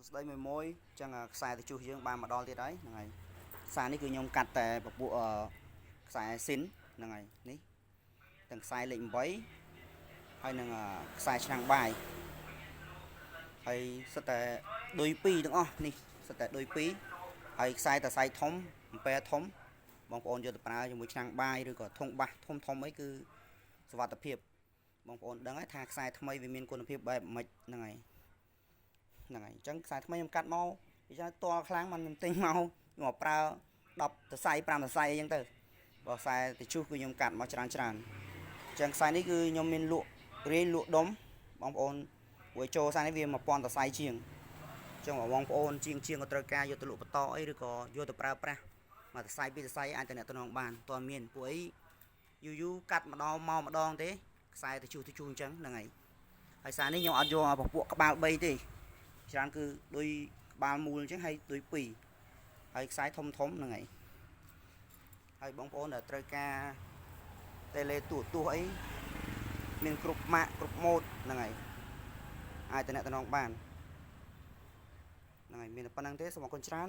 ស្ដីមួយចឹងខ្សែទៅជួសយើងបានមកដល់ទៀតហើយហ្នឹងហើយខ្សែនេះគឺខ្ញុំកាត់តែពពួកខ្សែស៊ីនហ្នឹងហើយនេះទាំងខ្សែលេខ8ហើយនឹងខ្សែឆ្នាំងបាយហើយសិតតែដូច2ទាំងអស់នេះសិតតែដូច2ហើយខ្សែតសៃធំអំពែធំបងប្អូនយកទៅប្រើជាមួយឆ្នាំងបាយឬក៏ធុងបាសធំអីគឺសុវត្ថិភាពបងប្អូនដឹងហើយថាខ្សែថ្មីវាមានគុណភាពបែបម៉េចហ្នឹងហើយអញ្ចឹងខ្សែថ្មីខ្ញុំកាត់មកវាចាតល់ខ្លាំងមិនខ្ញុំទិញមកប្រើ10សរសៃ5សរសៃអីចឹងទៅបើខ្សែទៅជុះគឺខ្ញុំកាត់មកច្រើនអញ្ចឹងខ្សែនេះគឺខ្ញុំមានលក់រាយលក់ដុំបងប្អូនព្រោះចូលខ្សែនេះវា1000សរសៃជាងអញ្ចឹងបងប្អូនជាងក៏ត្រូវការយកទៅលក់បន្តអីឬក៏យកទៅប្រើប្រាស់មកសរសៃ2សរសៃអាចទៅអ្នកតំណងបានតើមានពួកអីយូរកាត់ម្ដងទេខ្សែទៅជុះអញ្ចឹងហ្នឹងហើយខ្សែនេះខ្ញុំអត់យកពពួកក្បាល3ទេច្រើនគឺដូចក្បាលមូលអញ្ចឹងហើយដូច2ហើយខ្សែធំហ្នឹងហើយបងប្អូនដែលត្រូវការតេឡេទូអីមានគ្រប់ម៉ាកគ្រប់ម៉ូតហ្នឹងហើយអាចតំណងបានហ្នឹងហើយមានតែប៉ុណ្្នឹងទេសូមអរគុណច្រើន